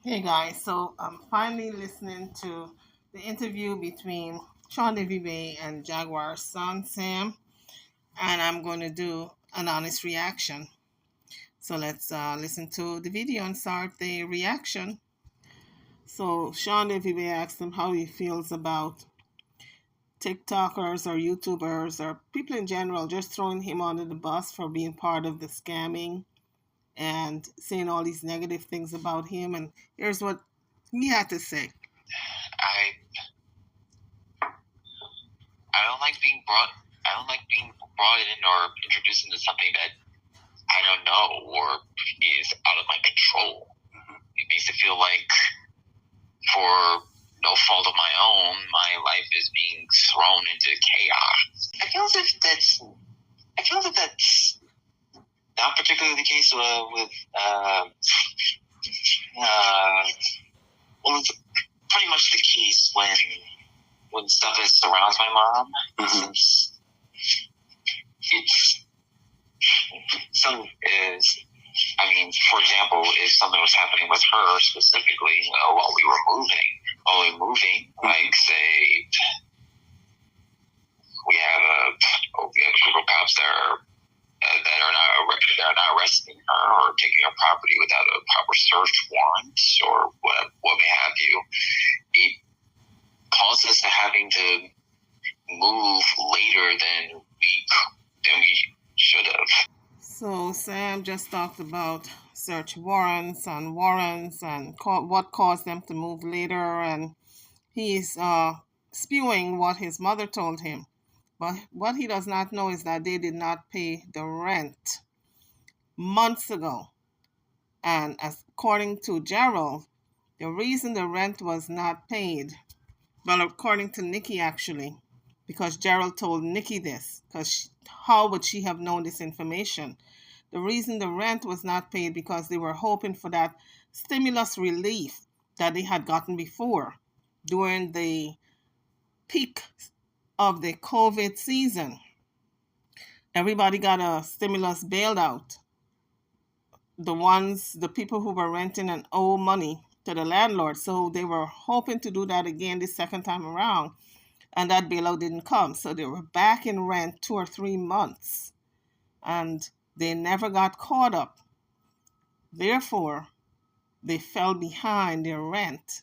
Hey guys, so I'm finally listening to the interview between Sean Bay and Jaguar's son Sam, and I'm going to do an honest reaction. So let's listen to the video and start the reaction. So Sean Bay asked him how he feels about TikTokers or YouTubers or people in general just throwing him under the bus for being part of the scamming and saying all these negative things about him. And here's what he had to say. I I don't like being brought. I don't like being brought in or introduced into something that I don't know or is out of my control. It makes it feel like, for no fault of my own, my life is being thrown into chaos. I feel as if that's. I feel that that's not particularly the case with. Well, it's pretty much the case when stuff is surrounds my mom. Since it's some is. I mean, for example, if something was happening with her specifically, while we were moving, like say we have a group of cops that are not arresting her or taking her property without a proper search warrant or what may have you. It caused us to having to move later than we should have. So Sam just talked about search warrants and what caused them to move later, and he's spewing what his mother told him. But what he does not know is that they did not pay the rent months ago. And according to Gerald, the reason the rent was not paid, well, according to Nikki actually, because Gerald told Nikki this, because how would she have known this information? The reason the rent was not paid because they were hoping for that stimulus relief that they had gotten before during the peak of the COVID season. Everybody got a stimulus bailout. The people who were renting and owe money to the landlord. So they were hoping to do that again this second time around, and that bailout didn't come. So they were back in rent 2 or 3 months, and they never got caught up. Therefore, they fell behind their rent.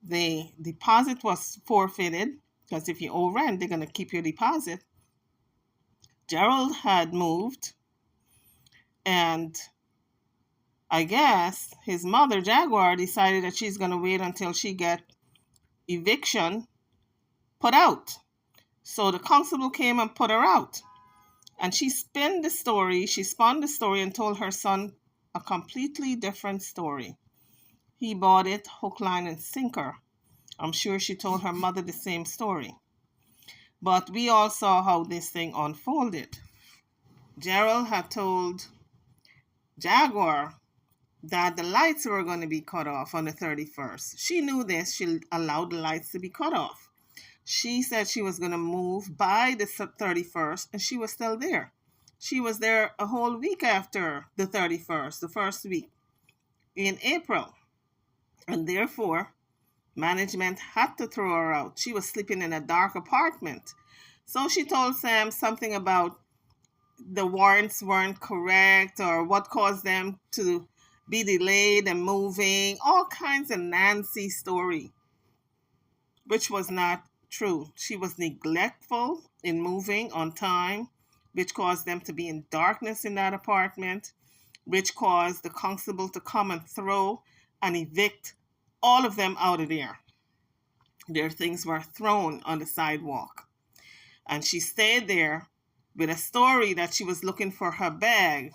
The deposit was forfeited because if you owe rent, they're going to keep your deposit. Gerald had moved, and I guess his mother, Jaguar, decided that she's going to wait until she get eviction put out. So the constable came and put her out. And she spun the story and told her son a completely different story. He bought it hook, line, and sinker. I'm sure she told her mother the same story. But we all saw how this thing unfolded. Gerald had told Jaguar that the lights were going to be cut off on the 31st. She knew this. She allowed the lights to be cut off. She said she was going to move by the 31st, and she was still there. She was there a whole week after the 31st, the first week in April. And therefore, management had to throw her out. She was sleeping in a dark apartment. So she told Sam something about the warrants weren't correct or what caused them to be delayed and moving, all kinds of Nancy story, which was not true. She was neglectful in moving on time, which caused them to be in darkness in that apartment, which caused the constable to come and throw and evict all of them out of there. Their things were thrown on the sidewalk. And she stayed there with a story that she was looking for her bag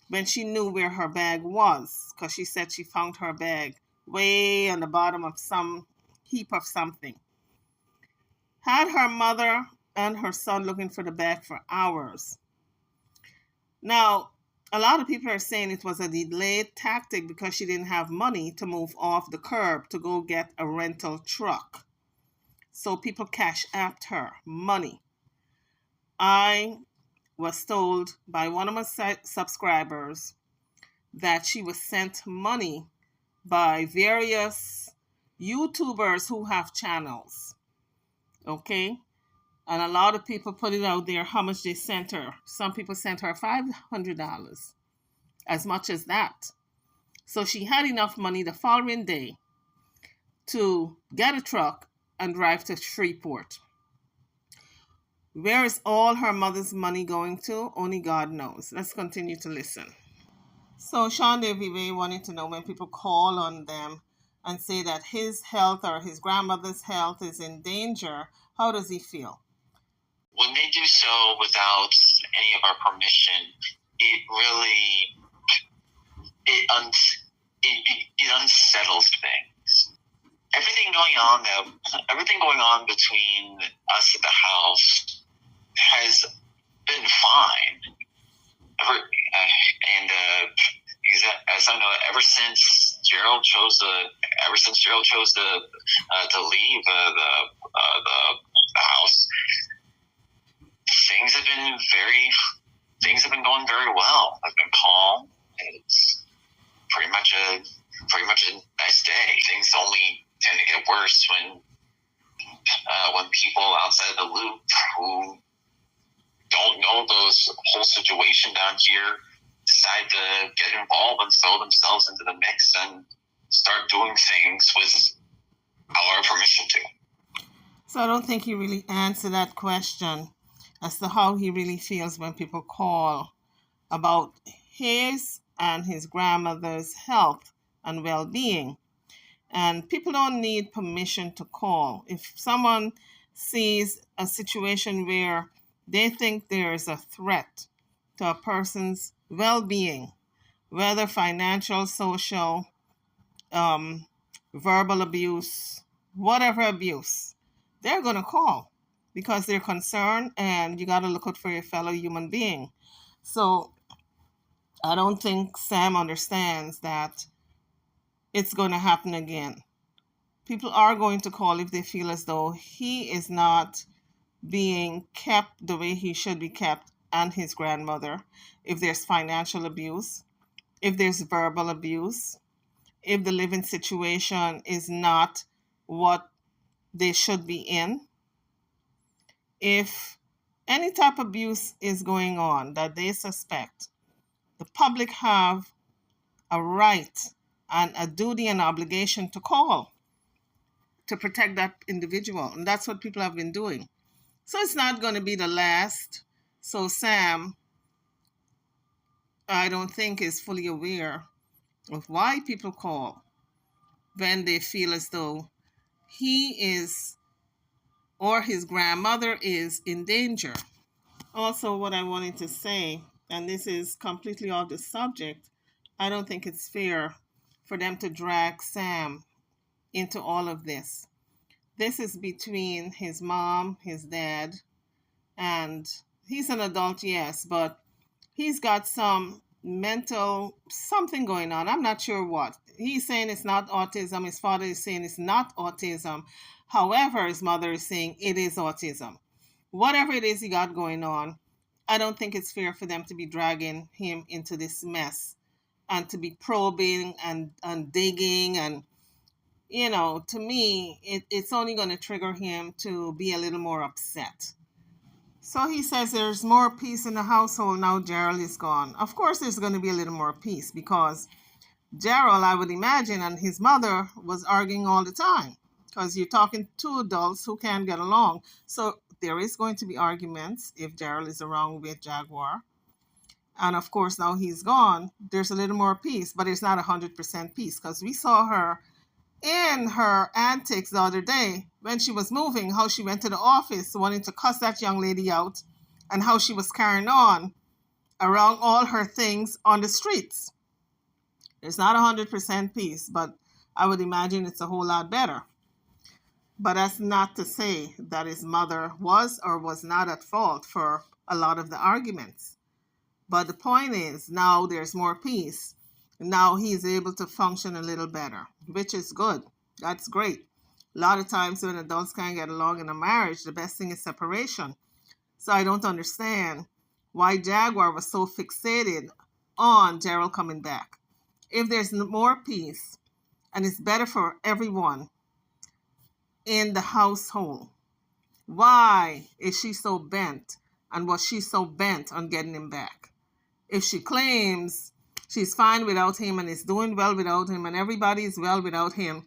when she knew where her bag was, because she said she found her bag way on the bottom of some heap of something. Had her mother and her son looking for the bag for hours. Now, a lot of people are saying it was a delayed tactic because she didn't have money to move off the curb to go get a rental truck. So people cash apped her money. I was told by one of my subscribers that she was sent money by various YouTubers who have channels. Okay? And a lot of people put it out there how much they sent her. Some people sent her $500, as much as that. So she had enough money the following day to get a truck and drive to Shreveport. Where is all her mother's money going to? Only God knows. Let's continue to listen. So Sean Davy wanted to know when people call on them and say that his health or his grandmother's health is in danger, how does he feel? When they do so without any of our permission, it really it unsettles things. Everything going on between us at the house has been fine. As I know, ever since Gerald chose to leave the house, things have been going very well. I've been calm. It's pretty much a nice day. Things only tend to get worse when people outside the loop who don't know the whole situation down here decide to get involved and throw themselves into the mix and start doing things without our permission to. So I don't think he really answered that question as to how he really feels when people call about his and his grandmother's health and well-being. And people don't need permission to call. If someone sees a situation where they think there is a threat to a person's well-being, whether financial, social, verbal abuse, whatever abuse, they're going to call because they're concerned, and you got to look out for your fellow human being. So I don't think Sam understands that it's going to happen again. People are going to call if they feel as though he is not being kept the way he should be kept, and his grandmother, if there's financial abuse, if there's verbal abuse, if the living situation is not what they should be in, if any type of abuse is going on that they suspect, the public have a right and a duty and obligation to call to protect that individual. And that's what people have been doing. So it's not going to be the last. So Sam, I don't think, is fully aware of why people call when they feel as though he is or his grandmother is in danger. Also, what I wanted to say, and this is completely off the subject, I don't think it's fair for them to drag Sam into all of this. This is between his mom, his dad, and he's an adult, yes, but he's got some mental something going on. I'm not sure what. He's saying it's not autism. His father is saying it's not autism. However, his mother is saying it is autism. Whatever it is he got going on, I don't think it's fair for them to be dragging him into this mess and to be probing and digging. And, to me, it's only going to trigger him to be a little more upset. So he says there's more peace in the household now Gerald is gone. Of course, there's going to be a little more peace because Gerald, I would imagine, and his mother was arguing all the time because you're talking to adults who can't get along. So there is going to be arguments if Gerald is around with Jaguar. And of course, now he's gone, there's a little more peace, but it's not 100% peace because we saw her in her antics the other day when she was moving, how she went to the office wanting to cuss that young lady out and how she was carrying on around all her things on the streets. There's not 100% peace, but I would imagine it's a whole lot better. But that's not to say that his mother was or was not at fault for a lot of the arguments. But the point is, now there's more peace. Now he's able to function a little better, which is good. That's great. A lot of times when adults can't get along in a marriage, the best thing is separation. So I don't understand why Jaguar was so fixated on Gerald coming back. If there's more peace and it's better for everyone in the household. Why is she so bent, and was she so bent on getting him back? If she claims she's fine without him and is doing well without him and everybody is well without him,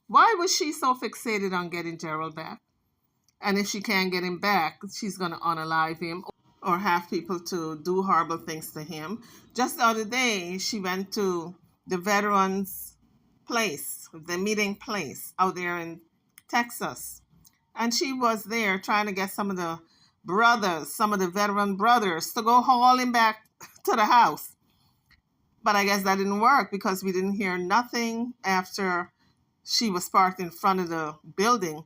why was she so fixated on getting Gerald back? And if she can't get him back, she's going to unalive him or have people to do horrible things to him. Just the other day, she went to the veterans' place, the meeting place out there in Texas. And she was there trying to get some of the brothers, some of the veteran brothers, to go haul him back to the house. But I guess that didn't work because we didn't hear nothing after she was parked in front of the building.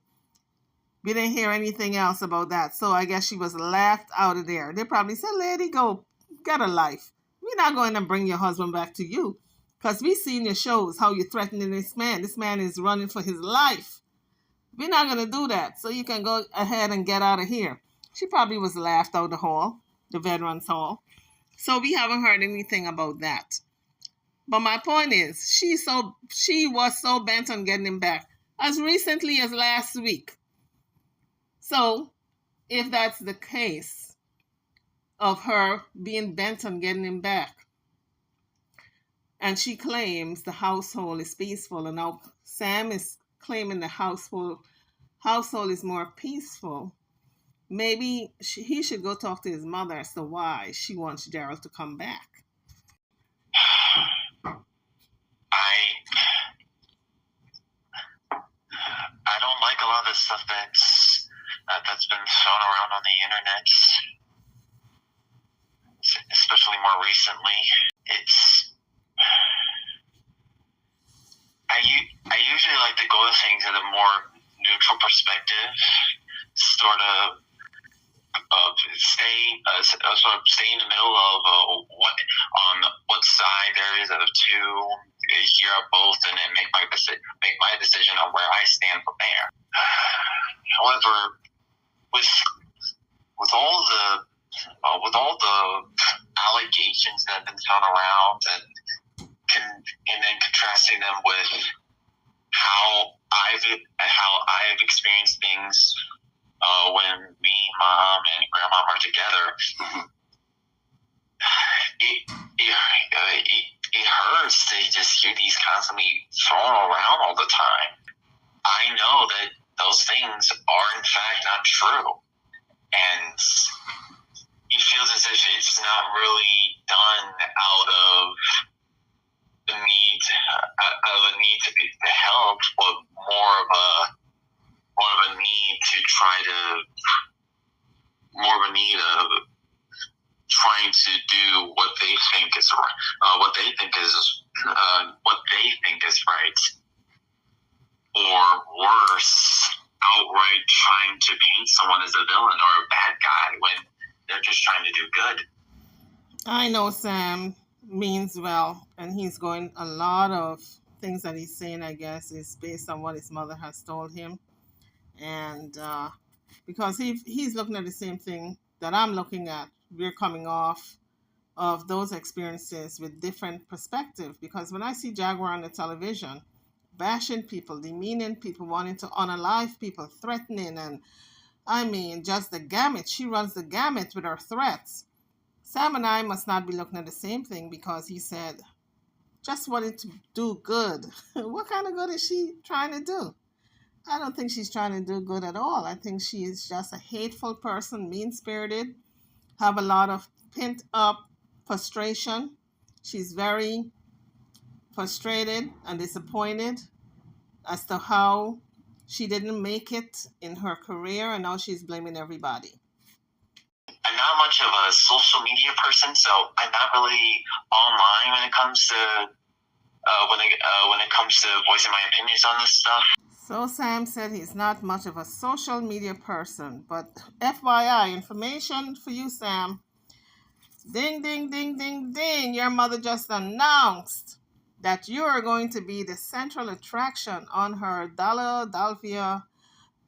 We didn't hear anything else about that. So I guess she was laughed out of there. They probably said, lady, go get a life. We're not going to bring your husband back to you. Because we seen your shows, how you're threatening this man. This man is running for his life. We're not going to do that. So you can go ahead and get out of here. She probably was laughed out of the hall, the veterans hall. So we haven't heard anything about that. But my point is, she was so bent on getting him back as recently as last week. So if that's the case of her being bent on getting him back, and she claims the household is peaceful, and now Sam is claiming the household is more peaceful, maybe he should go talk to his mother as to why she wants Gerald to come back. I don't like a lot of the stuff that's been thrown around on the internet, especially more recently. I usually like to go to things in a more neutral perspective, sort of stay in the middle of what side there is of two, hear both, and then make my decision on where I stand from there. However, with all the allegations that have been thrown around, and then contrasting them with how I've experienced things when me, mom, and grandma are together, it hurts to just hear these constantly thrown around all the time. I know that those things are in fact not true, and it feels as if it's not really done out of the need to help, but more of a need to trying to do what they think is right, what they think is right, or worse, outright trying to paint someone as a villain or a bad guy when they're just trying to do good. I know Sam means well, and he's going, a lot of things that he's saying, I guess, is based on what his mother has told him. And because he's looking at the same thing that I'm looking at. We're coming off of those experiences with different perspectives. Because when I see Jaguar on the television, bashing people, demeaning people, wanting to unalive people, threatening, and I mean, just the gamut. She runs the gamut with her threats. Sam and I must not be looking at the same thing, because he said, just wanted to do good. What kind of good is she trying to do? I don't think she's trying to do good at all. I think she is just a hateful person, mean-spirited, have a lot of pent-up frustration. She's very frustrated and disappointed as to how she didn't make it in her career, and now she's blaming everybody. I'm not much of a social media person, so I'm not really online when it comes to voicing my opinions on this stuff. So Sam said he's not much of a social media person, but FYI, information for you, Sam. Ding, ding, ding, ding, ding. Your mother just announced that you are going to be the central attraction on her Dalvia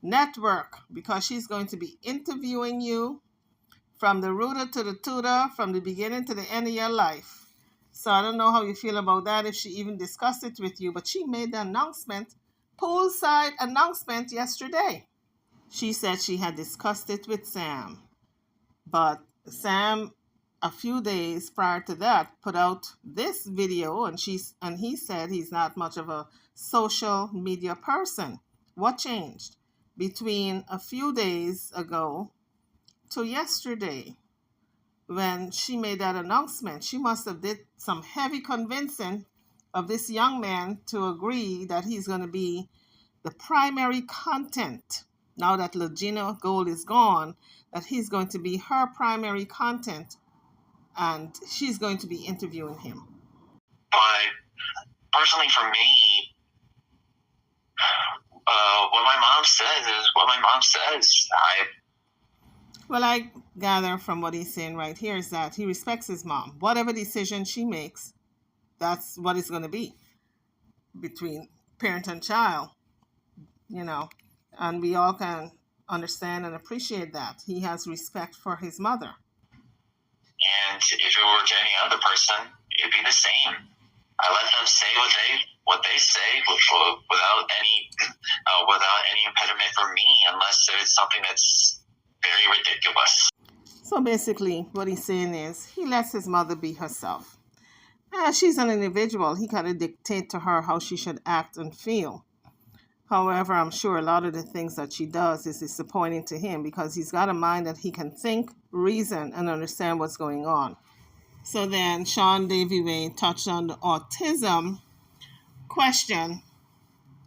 network, because she's going to be interviewing you from the rooter to the tutor, from the beginning to the end of your life. So I don't know how you feel about that, if she even discussed it with you, but she made the announcement, poolside announcement yesterday. She said she had discussed it with Sam, but Sam, a few days prior to that, put out this video, and he said he's not much of a social media person. What changed between a few days ago to yesterday when she made that announcement? She must have did some heavy convincing of this young man to agree that he's going to be the primary content. Now that Legina Gold is gone, that he's going to be her primary content, and she's going to be interviewing him. But personally, for me, what my mom says is what my mom says. Well, I gather from what he's saying right here is that he respects his mom. Whatever decision she makes, that's what it's going to be between parent and child, you know. And we all can understand and appreciate that. He has respect for his mother. And if it were to any other person, it'd be the same. I let them say what they say without any impediment for me, unless it's something that's very ridiculous. So basically, what he's saying is he lets his mother be herself. She's an individual. He kind of dictate to her how she should act and feel. However, I'm sure a lot of the things that she does is disappointing to him because he's got a mind that he can think, reason, and understand what's going on. So then Sean Davy Way touched on the autism question.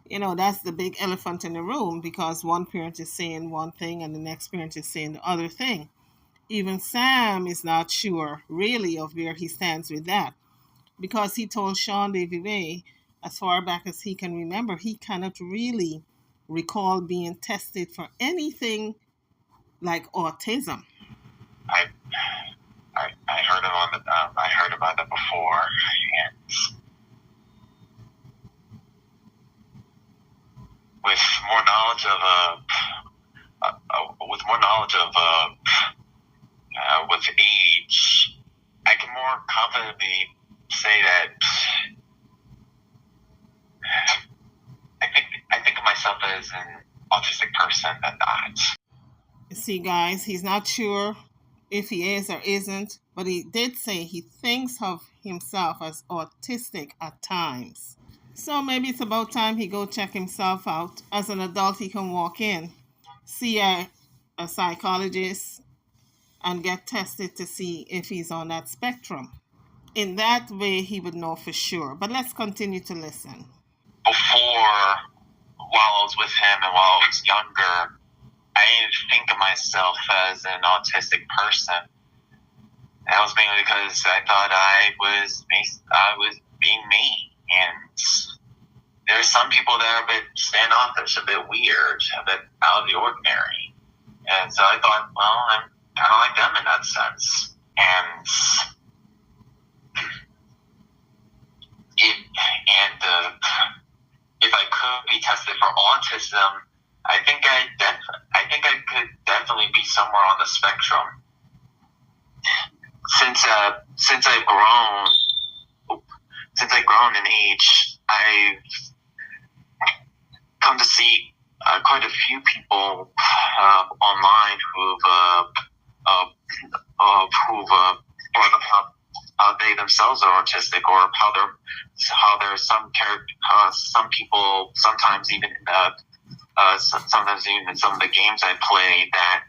You know, that's the big elephant in the room because one parent is saying one thing and the next parent is saying the other thing. Even Sam is not sure really of where he stands with that because he told Sean Davy Way, as far back as he can remember, he cannot really recall being tested for anything like autism. I heard I heard about it before, and with more knowledge with age, I can more confidently say that I think of myself as an autistic person than not. See, guys, he's not sure if he is or isn't, but he did say he thinks of himself as autistic at times. So maybe it's about time he go check himself out. As an adult, he can walk in, see a psychologist, and get tested to see if he's on that spectrum. In that way, he would know for sure. But let's continue to listen. Before, while I was with him and while I was younger, I didn't think of myself as an autistic person. That was mainly because I thought I was being me. And there's some people that are a bit standoffish, a bit weird, a bit out of the ordinary. And so I thought, well, I'm kind of like them in that sense. And if I could be tested for autism, I think I could definitely be somewhere on the spectrum. Since I've grown in age, I've come to see quite a few people online who've brought up how they themselves are autistic, or how there's some people sometimes even in some of the games I play that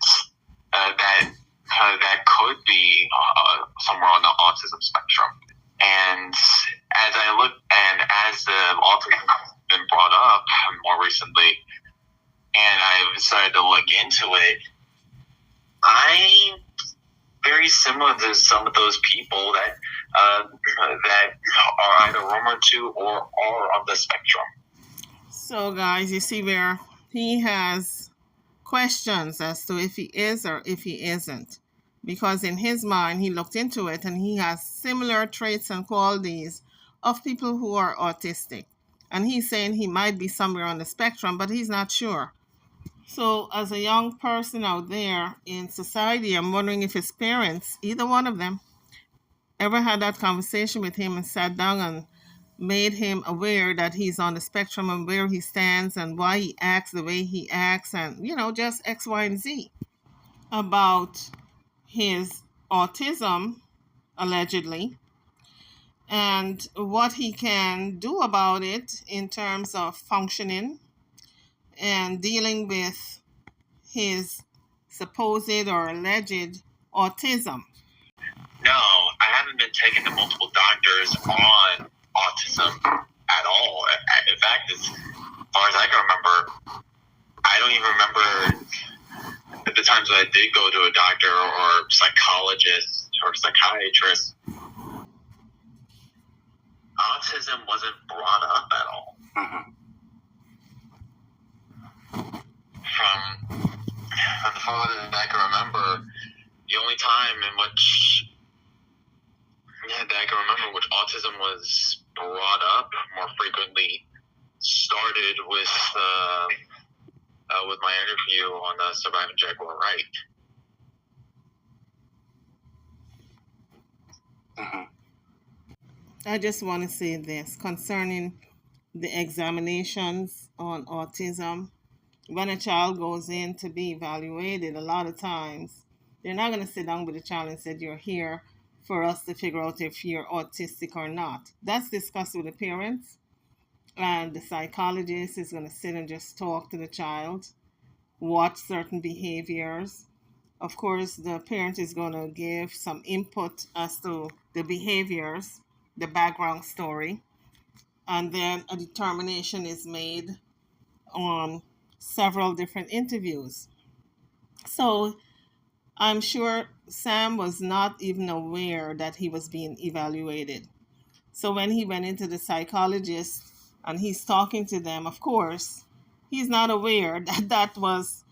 could be somewhere on the autism spectrum. And as the autism has been brought up more recently, and I've started to look into it, I'm very similar to some of those people that are either 1 or 2 or are on the spectrum. So, guys, you see where he has questions as to if he is or if he isn't. Because in his mind, he looked into it and he has similar traits and qualities of people who are autistic. And he's saying he might be somewhere on the spectrum, but he's not sure. So as a young person out there in society, I'm wondering if his parents, either one of them, ever had that conversation with him and sat down and made him aware that he's on the spectrum and where he stands and why he acts the way he acts and, just X, Y, and Z about his autism, allegedly, and what he can do about it in terms of functioning and dealing with his supposed or alleged autism. No, I haven't been taken to multiple doctors on autism at all. In fact, as far as I can remember, I don't even remember the times that I did go to a doctor or psychologist or psychiatrist. Autism wasn't brought up at all. Mm-hmm. From the farther that I can remember, the only time in which that I can remember which autism was brought up more frequently started with my interview on the Surviving Jaguar Right. Mm-hmm. I just want to say this concerning the examinations on autism. When a child goes in to be evaluated, a lot of times they're not going to sit down with the child and say, "You're here for us to figure out if you're autistic or not." That's discussed with the parents, and the psychologist is going to sit and just talk to the child, watch certain behaviors. Of course, the parent is going to give some input as to the behaviors, the background story, and then a determination is made on several different interviews. So I'm sure Sam was not even aware that he was being evaluated. So when he went into the psychologist and he's talking to them, of course, he's not aware that that was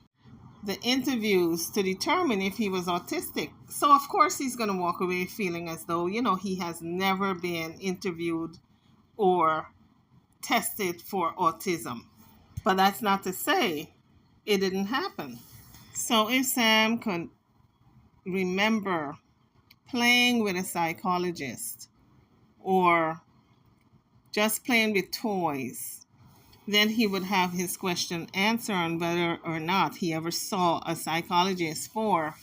the interviews to determine if he was autistic. So of course he's going to walk away feeling as though, he has never been interviewed or tested for autism. But that's not to say it didn't happen. So if Sam could remember playing with a psychologist or just playing with toys, then he would have his question answered on whether or not he ever saw a psychologist for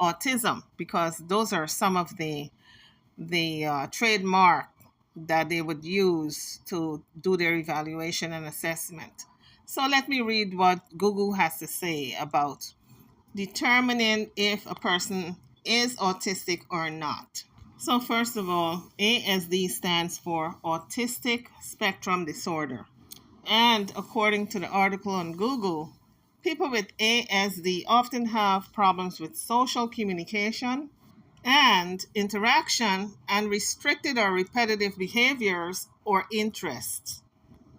autism, because those are some of the trademark that they would use to do their evaluation and assessment. So let me read what Google has to say about determining if a person is autistic or not. So first of all, ASD stands for Autistic Spectrum Disorder. And according to the article on Google, people with ASD often have problems with social communication and interaction and restricted or repetitive behaviors or interests.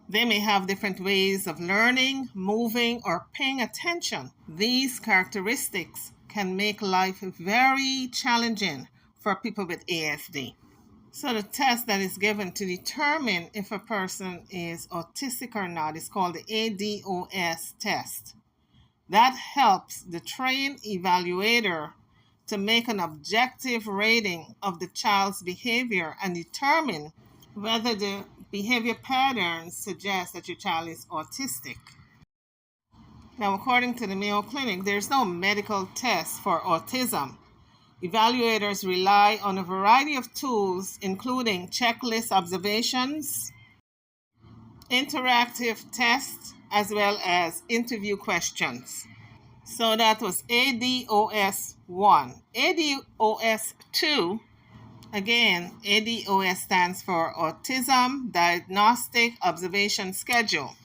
They may have different ways of learning, moving, or paying attention. These characteristics can make life very challenging for people with ASD. So the test that is given to determine if a person is autistic or not is called the ADOS test. That helps the trained evaluator to make an objective rating of the child's behavior and determine whether the behavior patterns suggest that your child is autistic. Now, according to the Mayo Clinic, there's no medical test for autism. Evaluators rely on a variety of tools, including checklist observations, interactive tests, as well as interview questions. So that was ADOS 1. ADOS 2, again, ADOS stands for Autism Diagnostic Observation Schedule.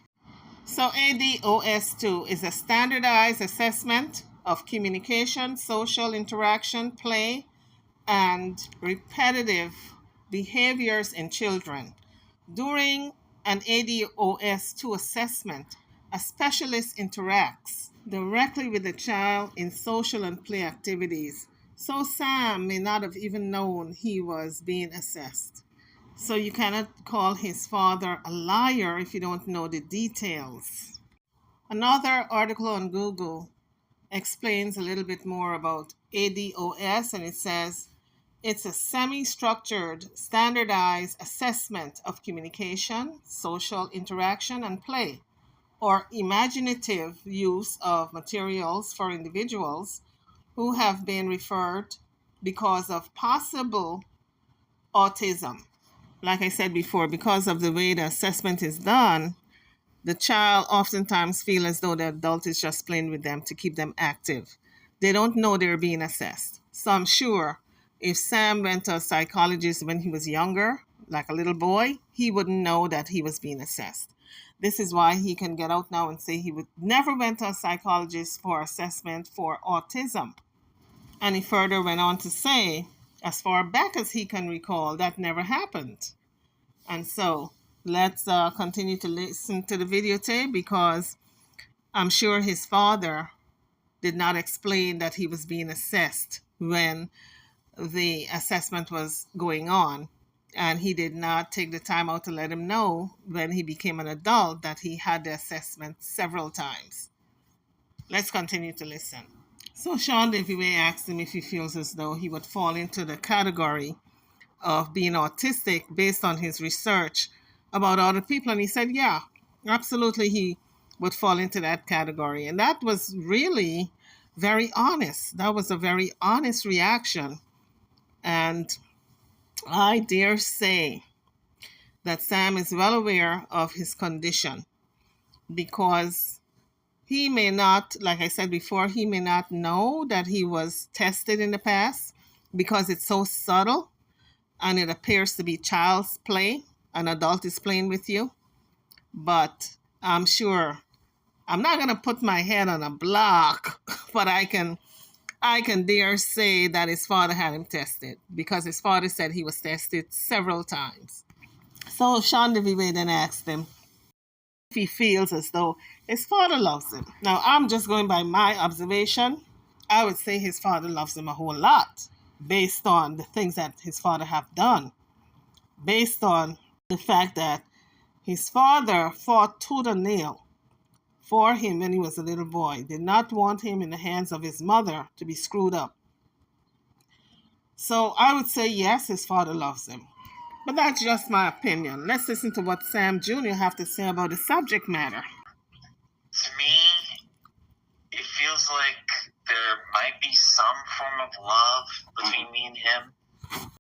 So ADOS 2 is a standardized assessment of communication, social interaction, play, and repetitive behaviors in children. During an ADOS 2 assessment, a specialist interacts directly with the child in social and play activities. So Sam may not have even known he was being assessed. So you cannot call his father a liar if you don't know the details. Another article on Google explains a little bit more about ADOS, and it says It's a semi-structured, standardized assessment of communication, social interaction, and play, or imaginative use of materials for individuals who have been referred because of possible autism. Like I said before, because of the way the assessment is done, the child oftentimes feel as though the adult is just playing with them to keep them active. They don't know they're being assessed. So I'm sure if Sam went to a psychologist when he was younger, like a little boy, he wouldn't know that he was being assessed. This is why he can get out now and say he would never went to a psychologist for assessment for autism. And he further went on to say, as far back as he can recall, that never happened. And so let's continue to listen to the videotape, because I'm sure his father did not explain that he was being assessed when the assessment was going on. And he did not take the time out to let him know when he became an adult that he had the assessment several times. Let's continue to listen. So Sean Davey asked him if he feels as though he would fall into the category of being autistic based on his research about other people. And he said, yeah, absolutely, he would fall into that category. And that was really very honest. That was a very honest reaction. And I dare say that Sam is well aware of his condition, because he may not, like I said before, he may not know that he was tested in the past because it's so subtle and it appears to be child's play. An adult is playing with you. But I'm sure, I'm not going to put my head on a block, but I can dare say that his father had him tested, because his father said he was tested several times. So Sean DeVive then asked him if he feels as though his father loves him. Now, I'm just going by my observation. I would say his father loves him a whole lot, based on the things that his father have done, based on the fact that his father fought tooth and nail for him when he was a little boy, did not want him in the hands of his mother to be screwed up. So I would say yes, his father loves him. But that's just my opinion. Let's listen to what Sam Jr. have to say about the subject matter. To me, it feels like there might be some form of love between me and him.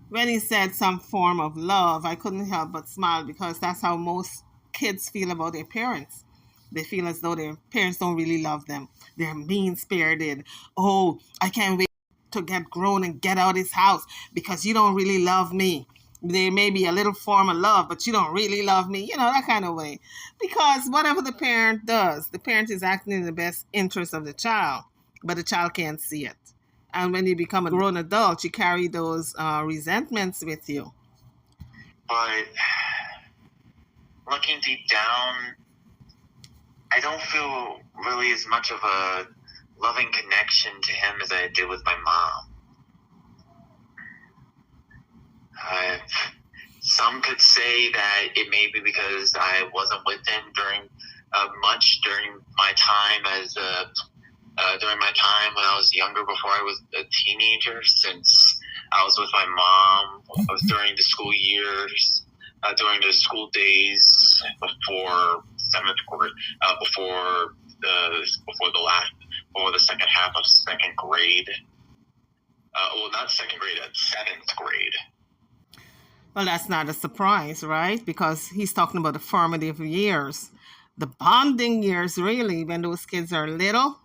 When he said some form of love, I couldn't help but smile, because that's how most kids feel about their parents. They feel as though their parents don't really love them. They're mean-spirited. Oh, I can't wait to get grown and get out of this house because you don't really love me. There may be a little form of love, but you don't really love me. You know, that kind of way. Because whatever the parent does, the parent is acting in the best interest of the child, but the child can't see it. And when you become a grown adult, you carry those resentments with you. But looking deep down, I don't feel really as much of a loving connection to him as I did with my mom. Some could say that it may be because I wasn't with him much during my time when I was younger, before I was a teenager, since I was with my mom during the school years, during the school days before seventh grade, before the second half of second grade. Not second grade, seventh grade. Well, that's not a surprise, right? Because he's talking about the formative years, the bonding years, really, when those kids are little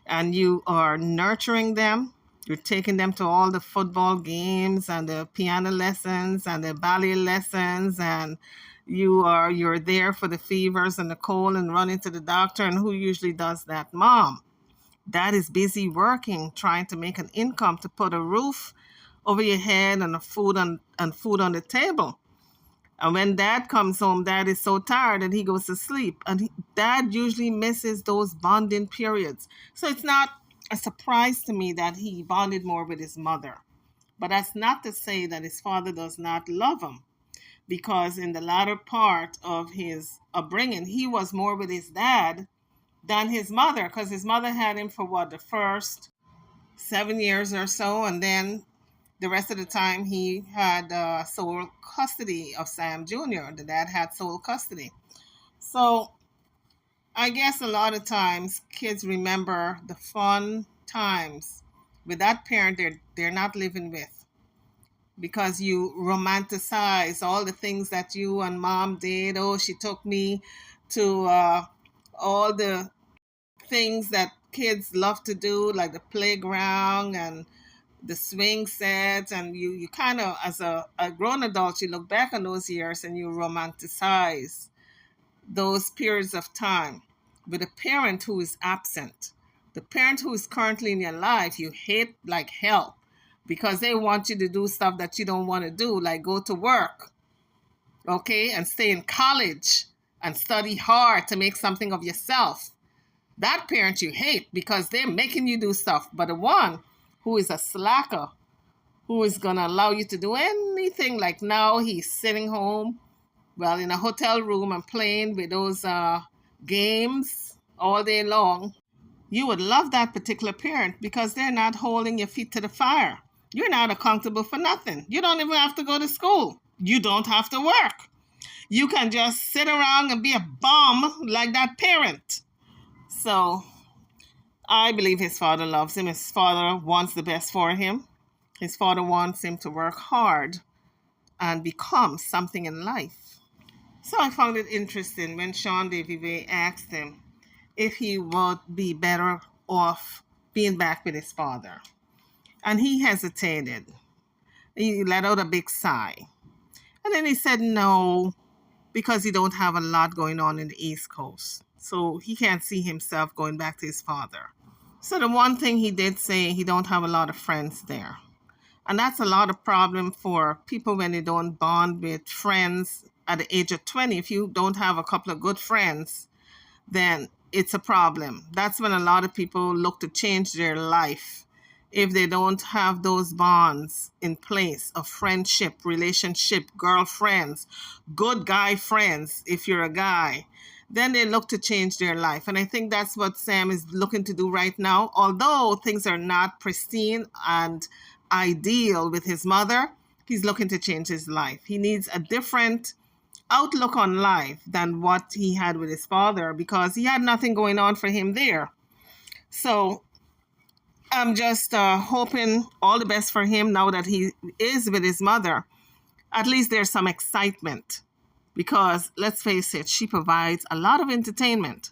and you are nurturing them. You're taking them to all the football games and the piano lessons and the ballet lessons, and you're there for the fevers and the cold and running to the doctor. And who usually does that? Mom. Dad is busy working, trying to make an income to put a roof over your head and food on the table. And when dad comes home, dad is so tired and he goes to sleep. And dad usually misses those bonding periods. So it's not a surprise to me that he bonded more with his mother. But that's not to say that his father does not love him, because in the latter part of his upbringing, he was more with his dad than his mother, because his mother had him for the first 7 years or so, and then The rest of the time, he had sole custody of Sam Jr. The dad had sole custody. So I guess a lot of times kids remember the fun times with that parent they're not living with, because you romanticize all the things that you and mom did. Oh, she took me to all the things that kids love to do, like the playground and the swing sets. And you kind of, as a grown adult, you look back on those years and you romanticize those periods of time with a parent who is absent. The parent who is currently in your life, you hate like hell because they want you to do stuff that you don't want to do, like go to work, okay, and stay in college and study hard to make something of yourself. That parent you hate because they're making you do stuff. But the one who is a slacker, who is going to allow you to do anything, like now he's sitting home, well, in a hotel room and playing with those games all day long. You would love that particular parent because they're not holding your feet to the fire. You're not accountable for nothing. You don't even have to go to school. You don't have to work. You can just sit around and be a bum like that parent. So I believe his father loves him. His father wants the best for him. His father wants him to work hard and become something in life. So I found it interesting when Sean Davy asked him if he would be better off being back with his father. And he hesitated. He let out a big sigh. And then he said no, because he don't have a lot going on in the East Coast. So he can't see himself going back to his father. So the one thing he did say, he don't have a lot of friends there. And that's a lot of problem for people when they don't bond with friends at the age of 20. If you don't have a couple of good friends, then it's a problem. That's when a lot of people look to change their life. If they don't have those bonds in place of friendship, relationship, girlfriends, good guy friends, if you're a guy, then they look to change their life. And I think that's what Sam is looking to do right now. Although things are not pristine and ideal with his mother, he's looking to change his life. He needs a different outlook on life than what he had with his father, because he had nothing going on for him there. So I'm just hoping all the best for him now that he is with his mother. At least there's some excitement, because let's face it, she provides a lot of entertainment.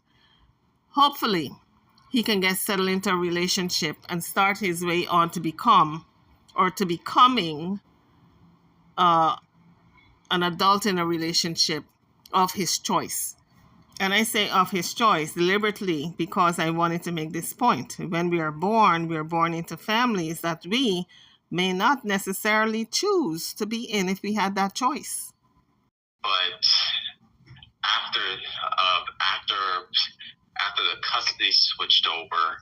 Hopefully he can get settled into a relationship and start his way on to become, or to becoming, an adult in a relationship of his choice. And I say of his choice deliberately because I wanted to make this point. When we are born into families that we may not necessarily choose to be in if we had that choice. But after the custody switched over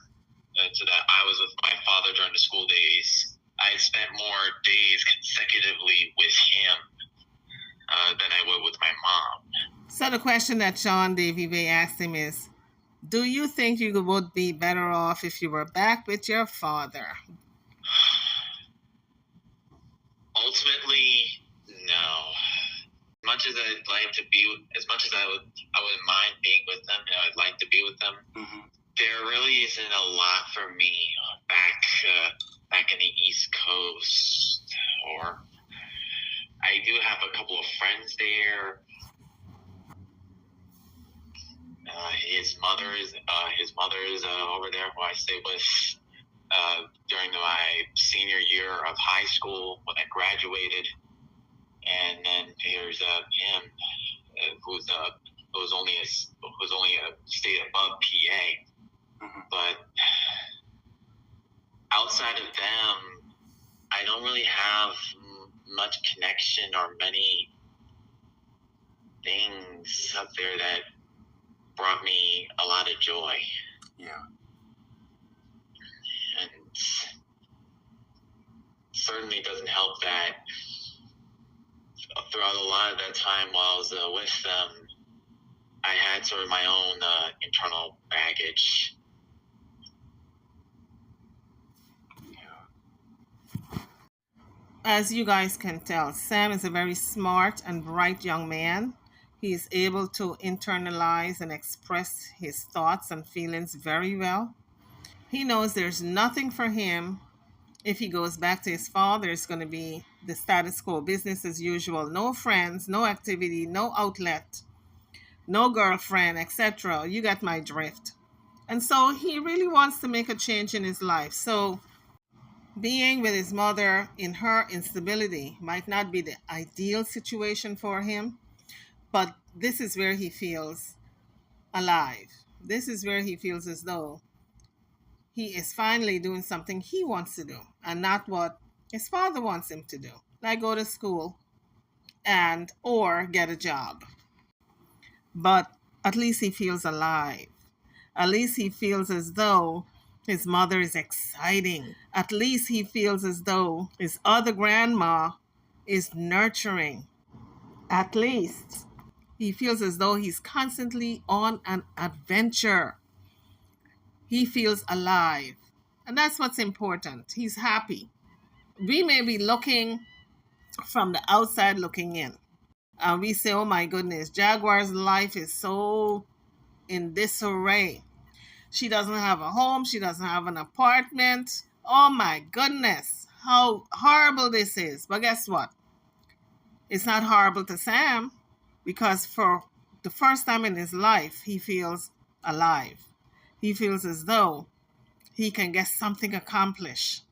to that, I was with my father during the school days. I spent more days consecutively with him than I would with my mom. So the question that Sean Davy asked him is, do you think you would be better off if you were back with your father? Ultimately, no. As much as I'd like to be, as much as I wouldn't mind being with them, I'd like to be with them. Mm-hmm. There really isn't a lot for me back in the East Coast, or I do have a couple of friends there. His mother is over there, who I stayed with during my senior year of high school when I graduated, and then there's him, who's only a state above PA. Mm-hmm. But outside of them, I don't really have much connection or many things up there that brought me a lot of joy. Yeah. And certainly doesn't help that throughout a lot of that time while I was with them, I had sort of my own internal baggage. as you guys can tell, Sam is a very smart and bright young man. He is able to internalize and express his thoughts and feelings very well. He knows there's nothing for him. If he goes back to his father, it's going to be the status quo, business as usual. No friends, no activity, no outlet, no girlfriend, etc. You got my drift. And so he really wants to make a change in his life. So being with his mother in her instability might not be the ideal situation for him, but this is where he feels alive. This is where he feels as though he is finally doing something he wants to do and not what his father wants him to do, like go to school and or get a job. But at least he feels alive. At least he feels as though his mother is exciting. At least he feels as though his other grandma is nurturing. At least he feels as though he's constantly on an adventure. He feels alive. And that's what's important. He's happy. We may be looking from the outside looking in. And we say, oh my goodness, Jaguar's life is so in disarray. She doesn't have a home. She doesn't have an apartment. Oh my goodness, how horrible this is. But guess what? It's not horrible to Sam because for the first time in his life, he feels alive. He feels as though he can get something accomplished.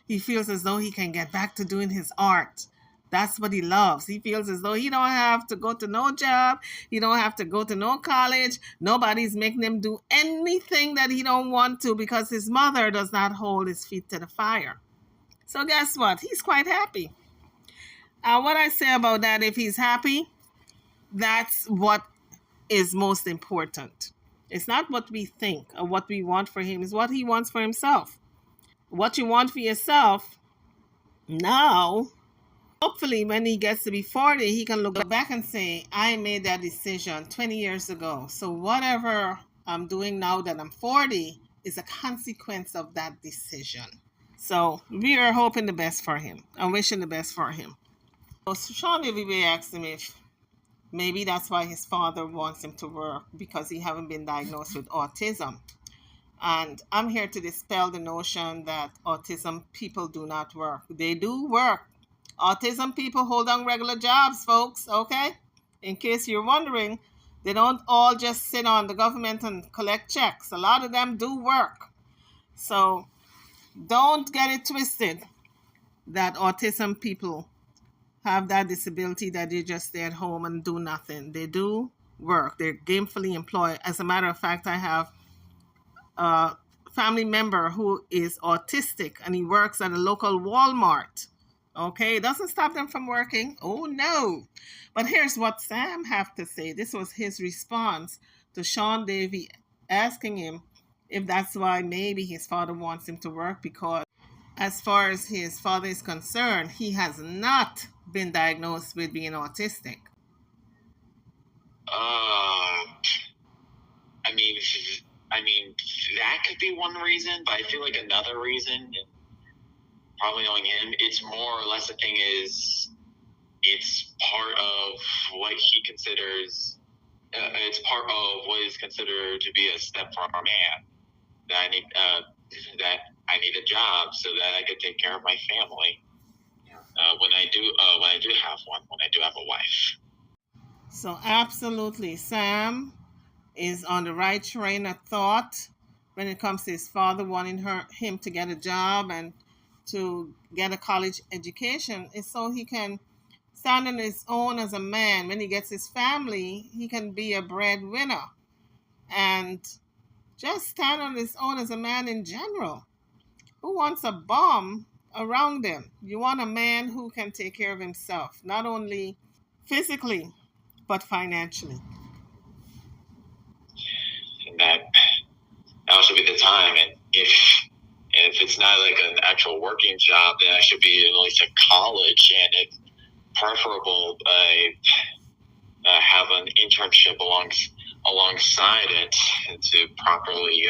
He feels as though he can get back to doing his art. That's what he loves. He feels as though he don't have to go to no job. He don't have to go to no college. Nobody's making him do anything that he don't want to because his mother does not hold his feet to the fire. So guess what? He's quite happy. And what I say about that, if he's happy, that's what is most important. It's not what we think or what we want for him. It's what he wants for himself. What you want for yourself now, hopefully when he gets to be 40, he can look back and say, I made that decision 20 years ago. So whatever I'm doing now that I'm 40 is a consequence of that decision. So we are hoping the best for him and wishing the best for him. So Sean Everywhere asked him if maybe that's why his father wants him to work because he haven't been diagnosed with autism. And I'm here to dispel the notion that autism people do not work. They do work. Autism people hold on regular jobs, folks, okay? In case you're wondering, they don't all just sit on the government and collect checks. A lot of them do work. So don't get it twisted that autism people have that disability that they just stay at home and do nothing. They do work. They're gainfully employed. As a matter of fact, I have a family member who is autistic and he works at a local Walmart. Okay, it doesn't stop them from working. Oh no. But here's what Sam have to say. This was his response to Sean Davy asking him if that's why maybe his father wants him to work, because as far as his father is concerned, he has not been diagnosed with being autistic. I mean, that could be one reason, but I feel like another reason, probably knowing him, it's more or less the thing is, it's part of what he considers, it's part of what is considered to be a step for a man. That I need a job so that I could take care of my family. When I do have one, when I do have a wife. So absolutely, Sam is on the right train of thought when it comes to his father wanting him to get a job and to get a college education. Is so he can stand on his own as a man. When he gets his family, he can be a breadwinner and just stand on his own as a man in general. Who wants a bum around him? You want a man who can take care of himself, not only physically, but financially. And that should be the time. And if it's not like an actual working job, then I should be at least at college, and it's preferable have an internship alongside it to properly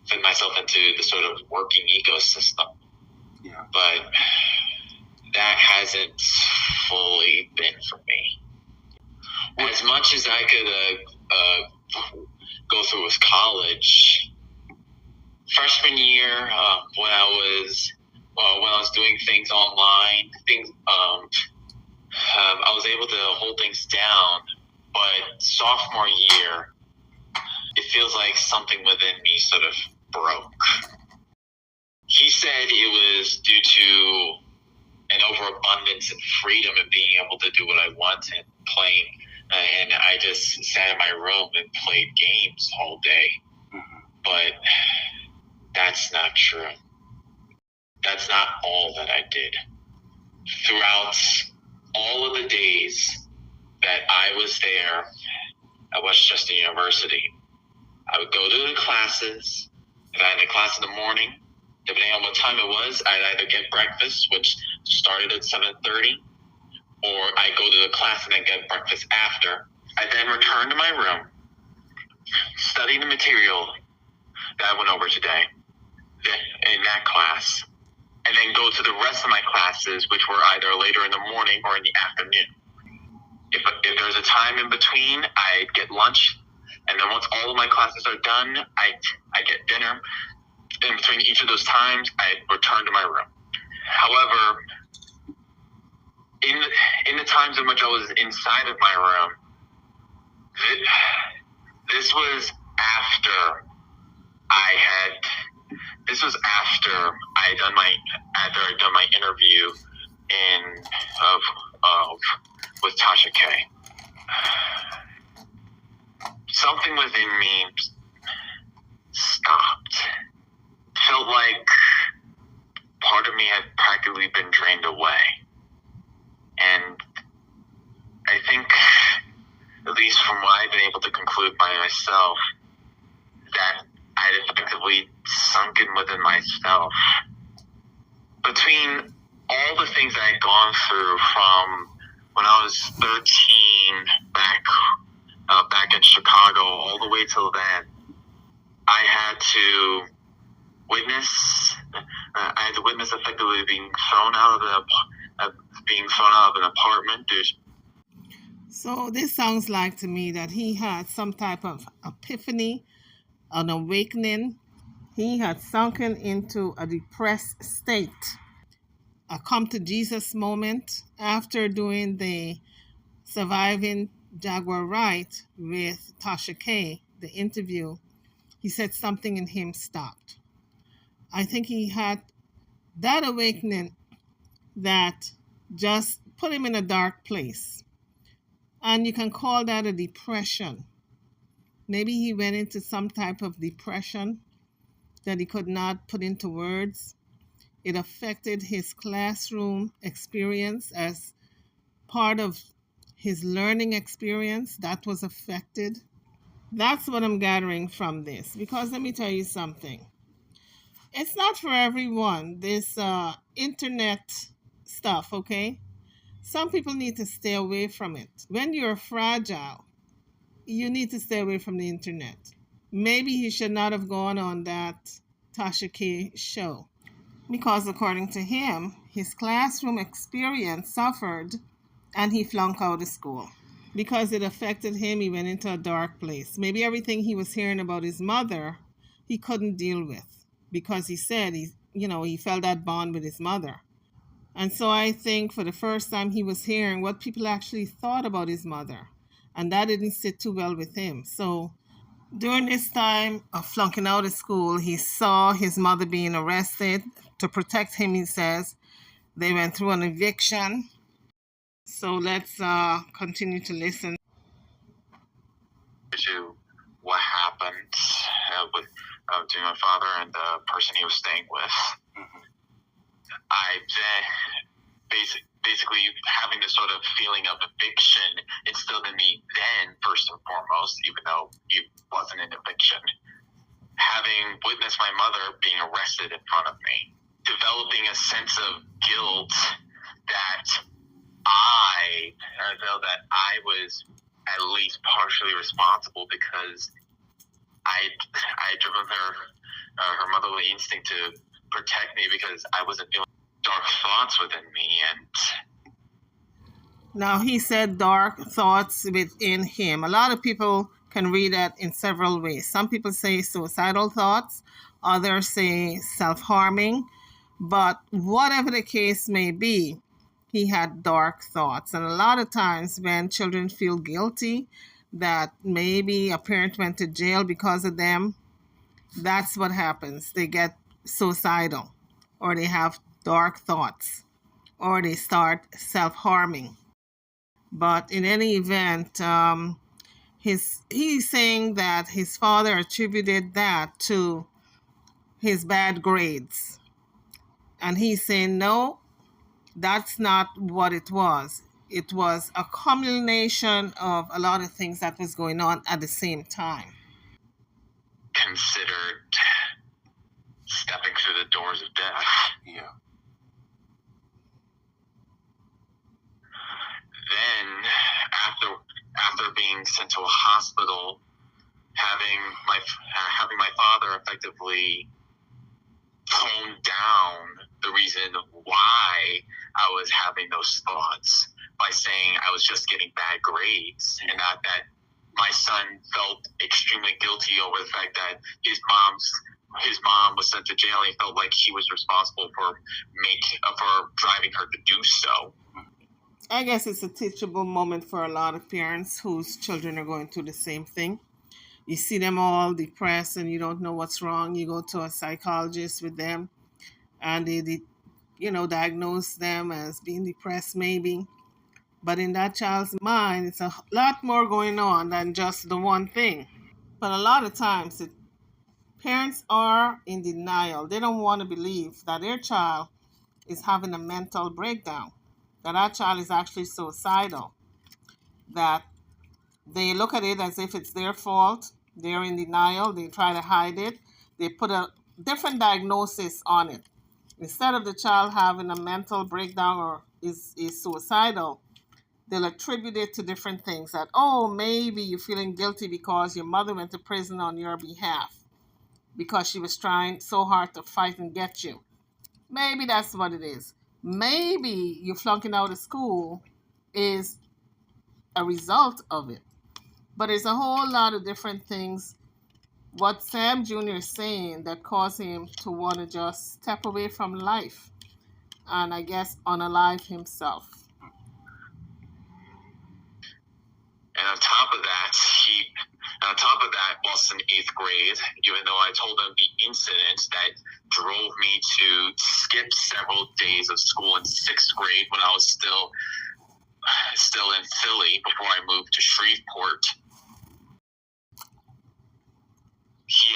fit myself into the sort of working ecosystem. Yeah. But that hasn't fully been for me. As much as I could go through with college, freshman year, when I was doing things online, I was able to hold things down. But sophomore year, it feels like something within me sort of broke. He said it was due to an overabundance and freedom and being able to do what I want and playing. And I just sat in my room and played games all day. But that's not true. That's not all that I did. Throughout all of the days that I was there at Westchester University, I would go to the classes. If I had a class in the morning, depending on what time it was, I'd either get breakfast, which started at 7:30, or I'd go to the class and then get breakfast after. I then return to my room, study the material that I went over today in that class, and then go to the rest of my classes, which were either later in the morning or in the afternoon. If there's a time in between, I'd get lunch, and then once all of my classes are done, I get dinner. In between each of those times, I'd return to my room. However, in the times in which I was inside of my room, this was after I'd done my interview with Tasha K. Something within me stopped. Felt like part of me had practically been drained away. And I think, at least from what I've been able to conclude by myself, that I'd effectively sunken within myself. Between all the things I had gone through from when I was 13 back in Chicago all the way till then, I had to witness effectively being thrown out of an apartment. So this sounds like to me that he had some type of epiphany, an awakening. He had sunken into a depressed state, a come to Jesus moment after doing the Surviving Jaguar Ride with Tasha K, the interview. He said something in him stopped. I think he had that awakening that just put him in a dark place. And you can call that a depression. Maybe he went into some type of depression that he could not put into words. It affected his classroom experience as part of his learning experience. That was affected. That's what I'm gathering from this. Because let me tell you something. It's not for everyone, this internet stuff, okay? Some people need to stay away from it. When you're fragile, you need to stay away from the internet. Maybe he should not have gone on that Tasha K show because, according to him, his classroom experience suffered and he flunked out of school because it affected him. He went into a dark place. Maybe everything he was hearing about his mother, he couldn't deal with because he said he felt that bond with his mother. And so I think for the first time he was hearing what people actually thought about his mother. And that didn't sit too well with him. So during this time of flunking out of school, he saw his mother being arrested. To protect him, he says, they went through an eviction. So let's continue to listen to what happened with to my father and the person he was staying with. I basically having this sort of feeling of eviction instilled in me then, first and foremost, even though it wasn't an eviction. Having witnessed my mother being arrested in front of me, developing a sense of guilt that I felt that I was at least partially responsible because I driven her motherly instinct to protect me because I wasn't feeling dark thoughts within me, and Now, he said dark thoughts within him. A lot of people can read that in several ways. Some people say suicidal thoughts, others say self harming. But whatever the case may be, he had dark thoughts. And a lot of times, when children feel guilty that maybe a parent went to jail because of them, that's what happens. They get suicidal, or they have dark thoughts, or they start self harming. But in any event, he's saying that his father attributed that to his bad grades. And he's saying, no, that's not what it was. It was a culmination of a lot of things that was going on at the same time. considered stepping through the doors of death. Yeah. Then, after being sent to a hospital, having my father effectively tone down the reason why I was having those thoughts by saying I was just getting bad grades, and not that my son felt extremely guilty over the fact that his mom was sent to jail. He felt like he was responsible for driving her to do so. I guess it's a teachable moment for a lot of parents whose children are going through the same thing. You see them all depressed and you don't know what's wrong. You go to a psychologist with them and they diagnose them as being depressed maybe. But in that child's mind, it's a lot more going on than just the one thing. But a lot of times, parents are in denial. They don't want to believe that their child is having a mental breakdown, that our child is actually suicidal, that they look at it as if it's their fault. They're in denial. They try to hide it. They put a different diagnosis on it. Instead of the child having a mental breakdown or is suicidal, they'll attribute it to different things. That, oh, maybe you're feeling guilty because your mother went to prison on your behalf because she was trying so hard to fight and get you. Maybe that's what it is. Maybe you flunking out of school is a result of it. But there's a whole lot of different things. What Sam Jr. is saying that caused him to want to just step away from life and I guess unalive himself. And on top of that, whilst in 8th grade, even though I told him the incident that drove me to skip several days of school in 6th grade when I was still in Philly before I moved to Shreveport, he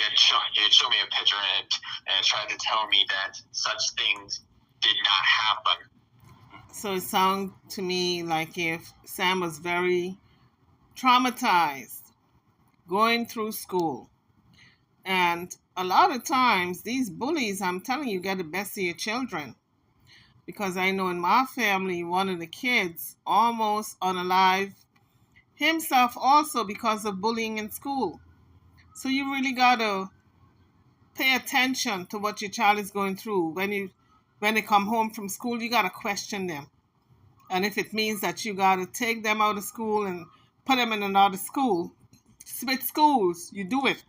had shown me a picture and tried to tell me that such things did not happen. So it sounds to me like if Sam was very traumatized going through school. And a lot of times, these bullies, I'm telling you, get the best of your children. Because I know in my family, one of the kids almost unalived himself also because of bullying in school. So you really got to pay attention to what your child is going through. When they come home from school, you got to question them. And if it means that you got to take them out of school and put them in another school, switch schools, you do it.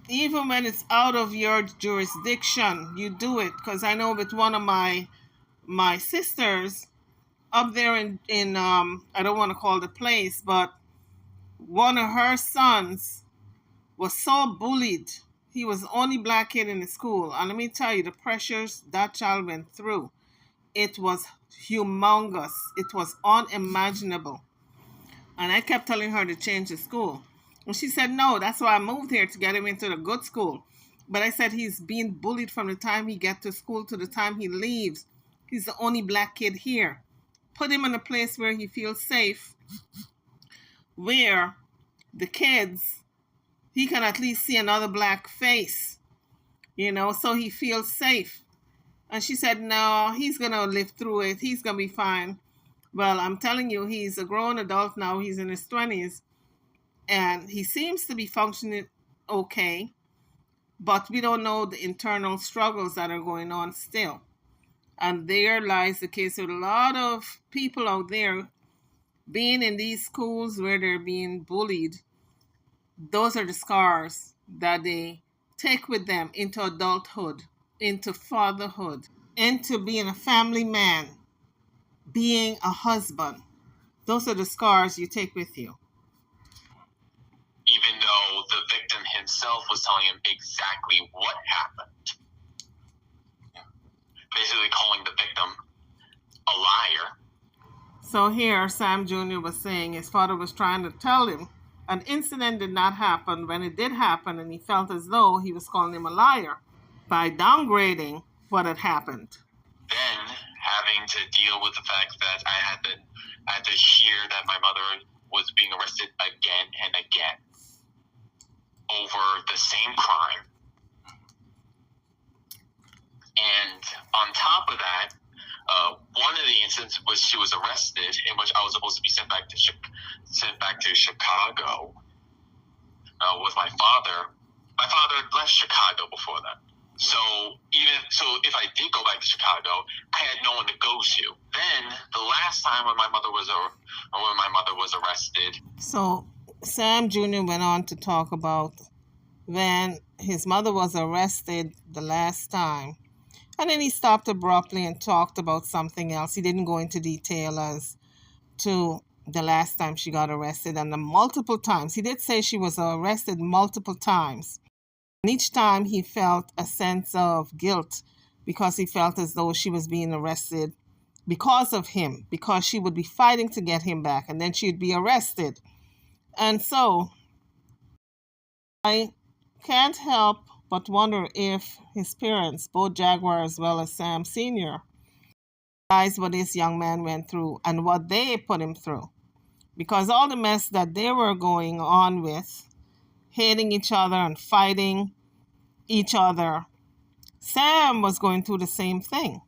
Even when it's out of your jurisdiction, you do it. Because I know with one of my sisters up there in I don't want to call the place, but one of her sons was so bullied. He was the only black kid in the school. And let me tell you, the pressures that child went through, it was humongous. It was unimaginable. And I kept telling her to change the school. And she said, no, that's why I moved here, to get him into the good school. But I said, he's being bullied from the time he gets to school to the time he leaves. He's the only black kid here. Put him in a place where he feels safe, where the kids, he can at least see another black face, so he feels safe. And she said, no, he's going to live through it. He's going to be fine. Well, I'm telling you, he's a grown adult now. He's in his 20s. And he seems to be functioning okay. but we don't know the internal struggles that are going on still. And there lies the case with a lot of people out there being in these schools where they're being bullied. Those are the scars that they take with them into adulthood, into fatherhood, into being a family man, being a husband. Those are the scars you take with you. Even though the victim himself was telling him exactly what happened. Basically calling the victim a liar. So here, Sam Jr. was saying his father was trying to tell him an incident did not happen when it did happen, and he felt as though he was calling him a liar by downgrading what had happened. Then having to deal with the fact that I had to hear that my mother was being arrested again and again over the same crime. And on top of that, one of the incidents was she was arrested, in which I was supposed to be sent back to Chicago with my father. My father left Chicago before that. So if I did go back to Chicago, I had no one to go to. Then the last time when my mother was arrested. So Sam Jr. went on to talk about when his mother was arrested the last time. And then he stopped abruptly and talked about something else. He didn't go into detail as to the last time she got arrested and the multiple times. He did say she was arrested multiple times. And each time he felt a sense of guilt because he felt as though she was being arrested because of him, because she would be fighting to get him back and then she'd be arrested. And so I can't help but wonder if his parents, both Jaguar as well as Sam Sr., realized what this young man went through and what they put him through. Because all the mess that they were going on with, hating each other and fighting each other, Sam was going through the same thing.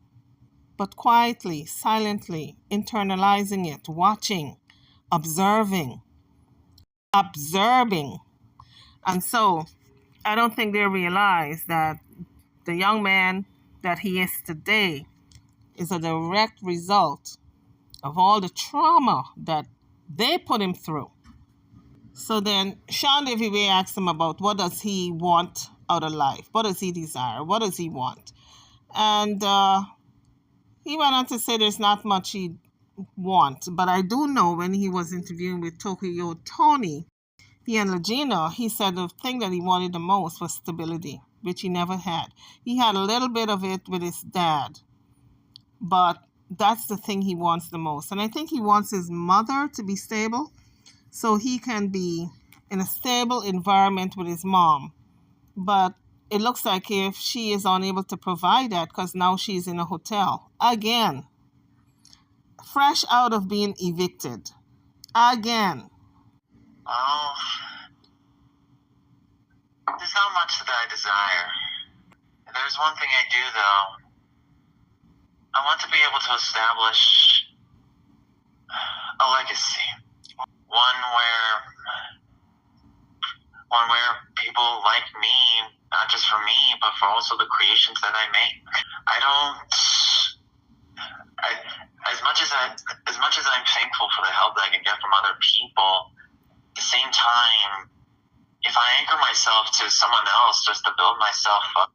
But quietly, silently, internalizing it, watching, observing. And so I don't think they realize that the young man that he is today is a direct result of all the trauma that they put him through. So then Sean Davey asked him about what does he want out of life? What does he desire? What does he want? And he went on to say there's not much he want. But I do know when he was interviewing with Tokyo Tony, he and Legina, he said the thing that he wanted the most was stability, which he never had. He had a little bit of it with his dad, but that's the thing he wants the most. And I think he wants his mother to be stable so he can be in a stable environment with his mom. But it looks like if she is unable to provide that because now she's in a hotel, again, fresh out of being evicted, again. Oh, there's not much that I desire. There's one thing I do, though. I want to be able to establish a legacy. One where people like me, not just for me, but for also the creations that I make. As much as I'm thankful for the help that I can get from other people, at the same time, if I anchor myself to someone else just to build myself up,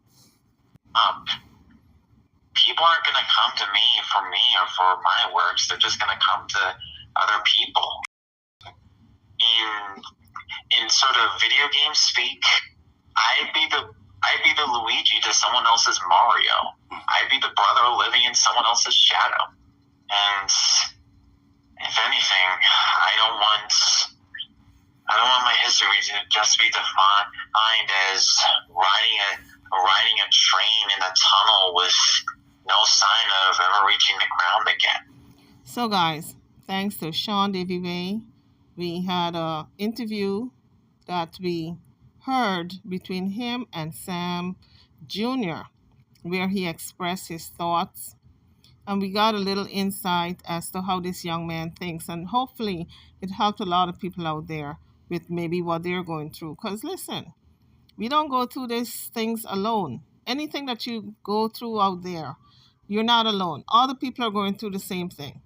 people aren't going to come to me or for my works. They're just going to come to other people. In sort of video game speak, I'd be the Luigi to someone else's Mario. I'd be the brother living in someone else's shadow. And if anything, I don't want my history to just be defined as riding a train in a tunnel with no sign of ever reaching the ground again. So guys, thanks to Sean Davey, we had an interview that we heard between him and Sam Jr., where he expressed his thoughts. And we got a little insight as to how this young man thinks. And hopefully it helped a lot of people out there with maybe what they're going through. Because listen, We don't go through these things alone. Anything that you go through out there, you're not alone. Other people are going through the same thing.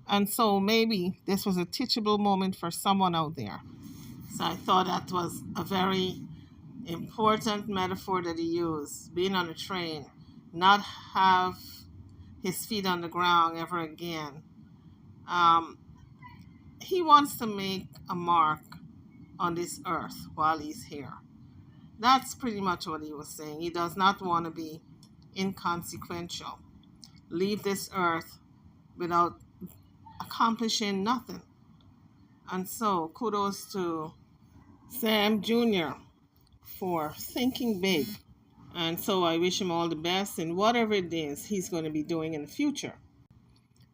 And so maybe this was a teachable moment for someone out there. So I thought that was a very important metaphor that he used. Being on a train, not have his feet on the ground ever again. Um, he wants to make a mark on this earth while he's here. That's pretty much what he was saying. He does not want to be inconsequential, leave this earth without accomplishing nothing. And so, kudos to Sam Jr. for thinking big. And so, I wish him all the best in whatever it is he's going to be doing in the future.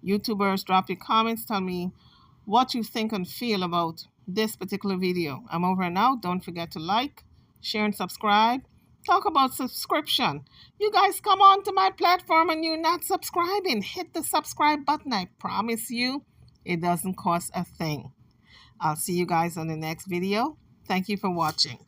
YouTubers, drop your comments. Tell me what you think and feel about this particular video. I'm over and out. Don't forget to like, share, and subscribe. Talk about subscription. You guys come on to my platform and you're not subscribing. Hit the subscribe button. I promise you it doesn't cost a thing. I'll see you guys on the next video. Thank you for watching.